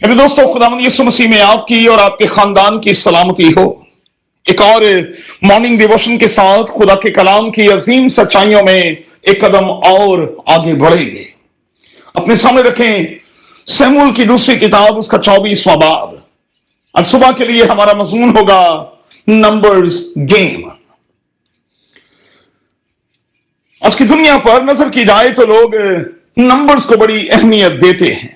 मेरे दोस्तों, खुदावंद यीशु मसीह में आपकी और आपके खानदान की सलामती हो। एक और मॉर्निंग डिवोशन के साथ खुदा के कलाम की अजीम सच्चाइयों में एक कदम और आगे बढ़ेंगे। अपने सामने रखें शमूएल की दूसरी किताब, उसका 24वां बाब। आज सुबह के लिए हमारा मजमून होगा नंबर्स गेम। आज की दुनिया पर नजर की जाए तो लोग नंबर्स को बड़ी अहमियत देते हैं।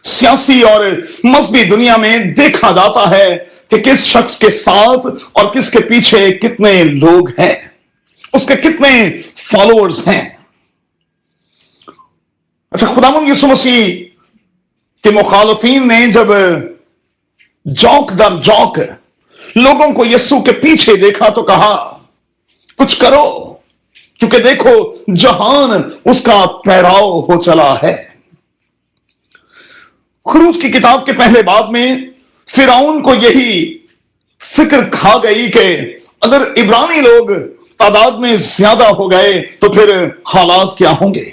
सियासी और मजहबी दुनिया में देखा जाता है कि किस शख्स के साथ और किसके पीछे कितने लोग हैं, उसके कितने फॉलोअर्स हैं। अच्छा, खुदावंद यीशु मसीह के मुखालफीन ने जब जौक दर जौक लोगों को यीशु के पीछे देखा तो कहा, कुछ करो, क्योंकि देखो जहान उसका पहराव हो चला है। खुरूज की किताब के पहले बाब में फिरौन को यही फिक्र खा गई कि अगर इब्रानी लोग तादाद में ज्यादा हो गए तो फिर हालात क्या होंगे।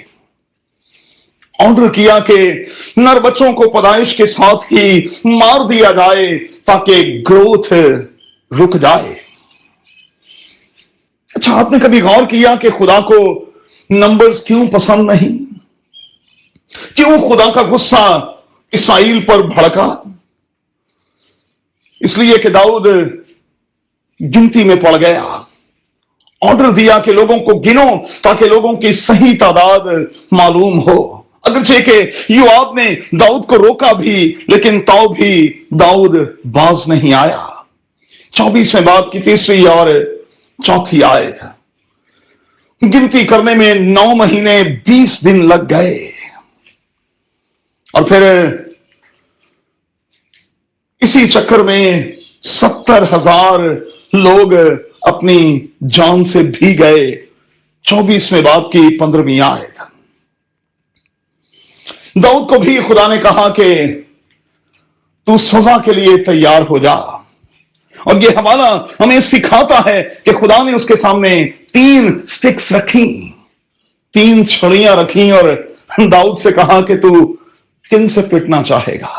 ऑर्डर किया कि नर बच्चों को पैदाइश के साथ ही मार दिया जाए ताकि ग्रोथ रुक जाए। अच्छा, आपने कभी गौर किया कि खुदा को नंबर्स क्यों पसंद नहीं? क्यों खुदा का गुस्सा इसराइल पर भड़का? इसलिए कि दाऊद गिनती में पड़ गया। ऑर्डर दिया कि लोगों को गिनो ताकि लोगों की सही तादाद मालूम हो। अगरचे कि योआब ने दाऊद को रोका भी, लेकिन तो भी दाऊद बाज नहीं आया। 24वें बाब की तीसरी और चौथी आयत। गिनती करने में 9 महीने 20 दिन लग गए और फिर इसी चक्कर में 70,000 लोग अपनी जान से भी गए। 24वें बाब की 15वीं आयत। दाऊद को भी खुदा ने कहा कि तू सजा के लिए तैयार हो जा। और यह हवाला हमें सिखाता है कि खुदा ने उसके सामने 3 स्टिक्स रखी, 3 छड़ियां रखी और दाऊद से कहा कि तू किन से पिटना चाहेगा।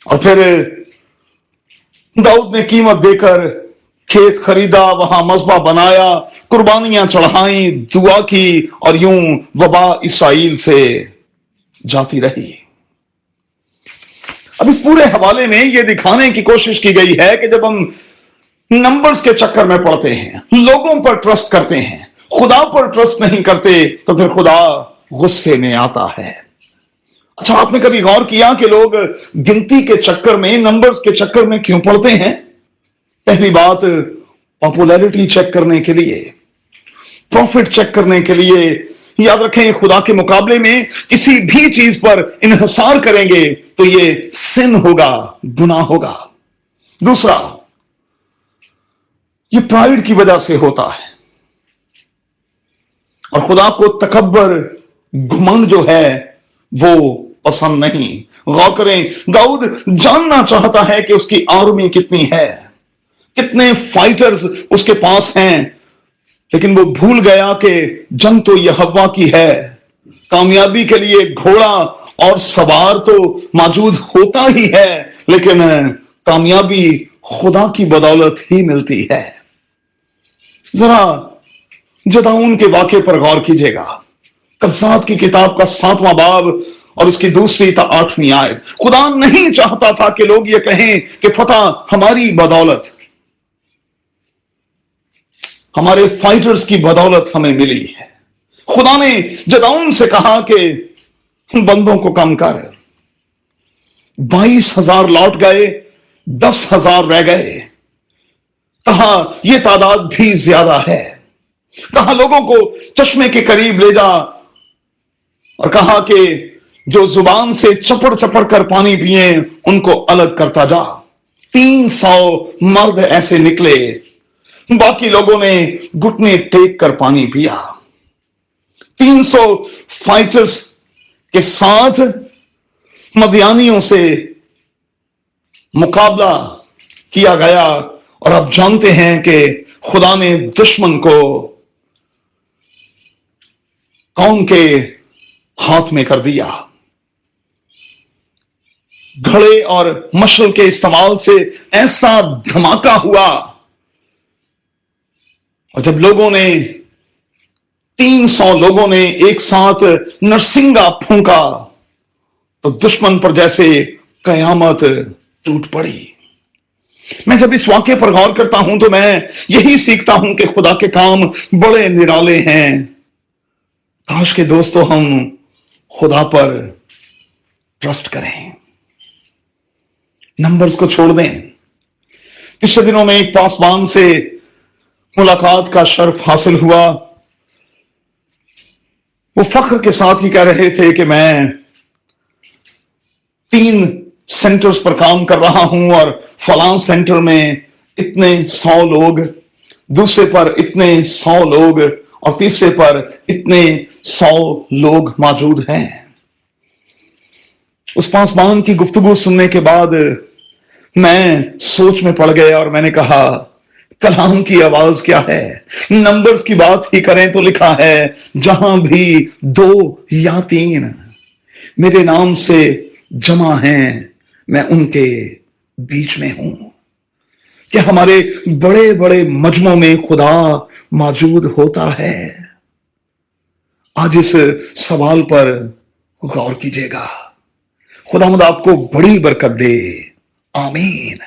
और फिर दाऊद ने कीमत देकर खेत खरीदा, वहां मज़बा बनाया, कुर्बानियां चढ़ाई, दुआ की और यूं वबा इसराइल से जाती रही। अब इस पूरे हवाले में यह दिखाने की कोशिश की गई है कि जब हम नंबर्स के चक्कर में पड़ते हैं, लोगों पर ट्रस्ट करते हैं, खुदा पर ट्रस्ट नहीं करते, तो फिर खुदा गुस्से में आता है। अच्छा, आपने कभी गौर किया कि लोग गिनती के चक्कर में, नंबर्स के चक्कर में क्यों पड़ते हैं? पहली बात, पॉपुलैरिटी चेक करने के लिए, प्रॉफिट चेक करने के लिए। याद रखें, खुदा के मुकाबले में किसी भी चीज पर इन्हिसार करेंगे तो ये सिन होगा, गुनाह होगा। दूसरा, ये प्राइड की वजह से होता है और खुदा को तकब्बर, घमंड जो है वो पसंद नहीं। गौर करें, दाऊद जानना चाहता है कि उसकी आर्मी कितनी है, कितने फाइटर्स उसके पास हैं, लेकिन वो भूल गया कि जंग तो यहोवा की है। कामयाबी के लिए घोड़ा और सवार तो मौजूद होता ही है, लेकिन कामयाबी खुदा की बदौलत ही मिलती है। जरा जदाऊन के वाक्य पर गौर कीजिएगा। कज़ात की किताब का 7वां बाब और इसकी दूसरी 8वीं आयत। खुदा नहीं चाहता था कि लोग ये कहें कि फतह हमारी बदौलत, हमारे फाइटर्स की बदौलत हमें मिली है। खुदा ने जदाऊन से कहा कि बंदों को कम कर। 22,000 लौट गए, 10,000 रह गए। कहा यह तादाद भी ज्यादा है। कहा लोगों को चश्मे के करीब ले जा और कहा कि जो जुबान से चपड़ चपड़ कर पानी पिए उनको अलग करता जा। 300 मर्द ऐसे निकले, बाकी लोगों ने घुटने टेक कर पानी पिया। 300 फाइटर्स के साथ मदियानियों से मुकाबला किया गया और आप जानते हैं कि खुदा ने दुश्मन को कौन के हाथ में कर दिया। घड़े और मशल के इस्तेमाल से ऐसा धमाका हुआ, और जब लोगों ने 300 लोगों ने एक साथ नरसिंगा फूंका तो दुश्मन पर जैसे कयामत टूट पड़ी। मैं जब इस वाक्य पर गौर करता हूं तो मैं यही सीखता हूं कि खुदा के काम बड़े निराले हैं। काश के दोस्तों हम खुदा पर ट्रस्ट करें, नंबर्स को छोड़ दें। पिछले दिनों में एक पासवान से मुलाकात का शर्फ हासिल हुआ। वो फख्र के साथ ही कह रहे थे कि मैं 3 सेंटर्स पर काम कर रहा हूं और फलां सेंटर में इतने 100 लोग, दूसरे पर इतने 100 लोग और तीसरे पर इतने 100 लोग मौजूद हैं। उस पासवान की गुफ्तगू सुनने के बाद मैं सोच में पड़ गया और मैंने कहा, कलाम की आवाज क्या है? नंबर्स की बात ही करें तो लिखा है, जहां भी 2 या 3 मेरे नाम से जमा हैं, मैं उनके बीच में हूं। क्या हमारे बड़े बड़े मजमों में खुदा मौजूद होता है? आज इस सवाल पर गौर कीजिएगा। खुदावंद आपको बड़ी बरकत दे। आमीन।